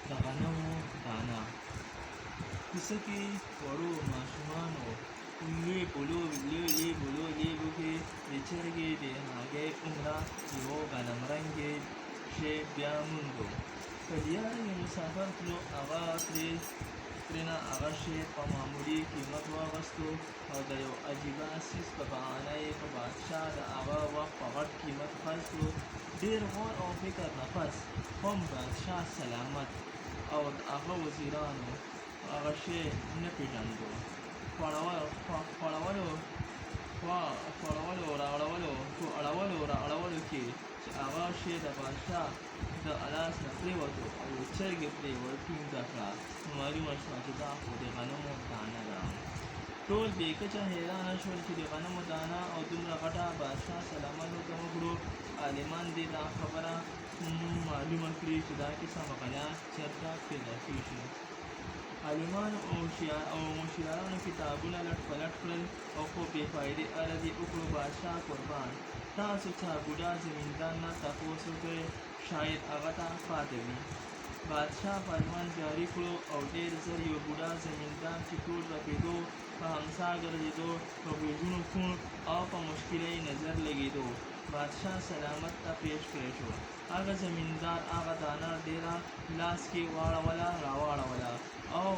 د غنمو دانه. کوڅه کې وړو ماشومانو لوی بلو کې د چرګې د هګۍ عمره یو غنمرنګې شی بیا موندو. په لیاره یې مسافر تلو، هغه ترېنه هغه شی په معمولي قیمت واخیستو او د یو عجیبه څیز په بهانه یې په بادشاه د هغه وخت په غټ قیمت خرڅ کړو. ډېر غور او فکر نه پس هم بادشاه سلامت او د هغه وزیرانو هغه شی نه پېژندو. اړولو کې چې هغه شی د بادشاه د لاس نه پرېوتو او یو چرګې پرې ورټینګه کړه، نو معلومه شوه چې دا خو د غنمو دانه ده. ټول بې کچه حیرانه شول چې د غنمو دانه او دومره غټه بادشاه سلامت ورته وکړو. عالمان دې دا خبره معلومه کړي چې دا کیسه مغلیان چېرته پیدا کېږي. عالمانو او مشیرانو کتابونه لټ پلټ کړل او خو بې فایدې عرض یې وکړو. بادشاه قربان، تاسو چا بوډا زمیندار نه تپوس وکړئ، شاید هغه ته پاته وي. بادشاه فرمان جاري کړو او ډېر زر یو بوډا زمیندار چې ټول رپېدو، په همسا ګرځېدو، په غوږونو کوڼ او په مشکله یې نظر لګېدو، بادشاه سلامت ته پیش کړی شو. هغه زمیندار هغه دانه ډېره لاس کې راواړوله او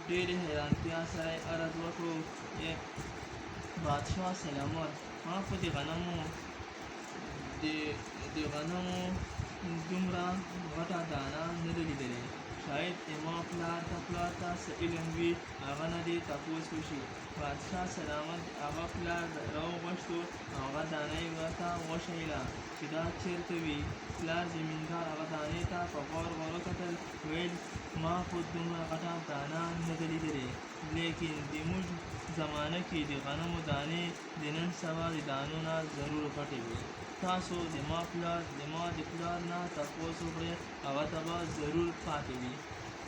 ډېرې حیرانتیا سره یې عرض وکړو، بادشاه سلامت، ما خو د غنمو دومره غټه دانه نه ده لیدلې. شاید زما پلار ته څه علم وي، هغه نه دې تپوس وشي. بادشاه سلامت هغه پلار راوغوښتو او هغه دانه یې ورته وښیله چې دا چېرته وي. پلار زمیندار هغه دانې ته په غور وکتل، ویل ما خو دومره غټه دانه نه ده لیدلې، لیکن د موږ زمانه کې د غنمو دانې د نن سبا د دانو نه ضرور غټې وي. تاسو د ما د پلار نه تپوس وکړئ، هغه ته به ضرور پاتې وي.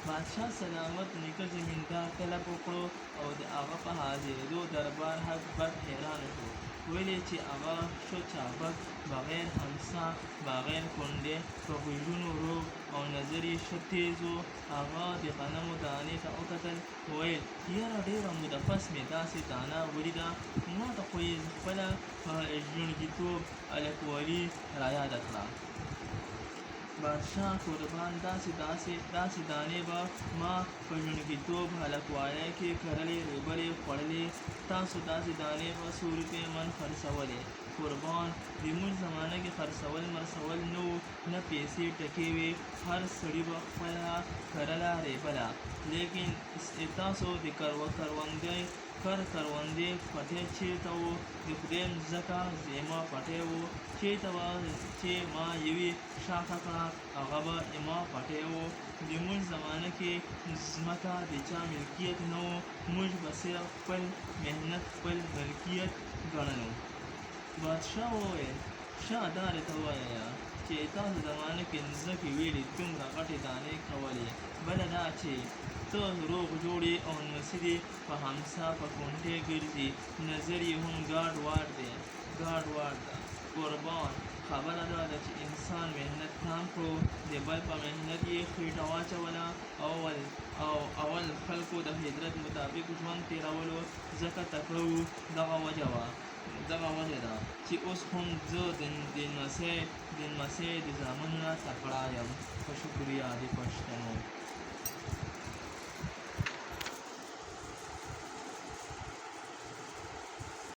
بادشاه سلامت نیکه زمیندار طلب وکړو او د هغه په حاضرېدو دربار حق بد حیرانه شو. ویل یې چې هغه ښه چابک، بغیر همسا، بغیر کونډې، په غوږونو روغ او نظر یې ښه تېز و. هغه د غنمو دانې ته وکتل، ویل یاره ډېره موده پس مې داسې دانه ولیده، ما ته خو یې خپله ژوندګیتوب هلکوالي رایاده کړه. بادشاه قربان، داسې دانې به ما په ژوندګیتوب هلکوالۍ کې کرلې، ریبلې، خوړلې. تاسو داسې دانې په څو روپۍ من خرڅولې. قربان، د موږ زمانه کې خرڅول مرڅول نه وو، نه پیسې ټکې وې، هر سړي به خپله کرله، ریبله. لیکن تاسو د کروندې پټی چېرته و؟ د خدای مځکه زما پټی و، چېرته به چې ما یوې شاخه کړه هغه به زما پټی و. د موږ زمانه کې ځمکه د چا ملکیت نه و، موږ به صرف خپل محنت خپل ملکیت ګڼلو. بادشاه وویل ښه دا راته ووایه چې تاسو زمانه کې ځمکې ویلې دومره غټې دانې کولې، بله دا چې ته روغ جوړ یې او نمسي دې په همسا په کونډې ګرځي، نظر یې هم ګاډ واډ ده. قربان، خبره دا ده چې انسان محنت کام کړو، د بل په محنت یې خېټه واچوله او اول خلکو د فطرت مطابق ژوند تېرولو، ځکه تکړه وو. دغه وجه ده چې اوس هم زه د لمسۍ د زامنو نه تکړه یم. په شکریه د پښتنو.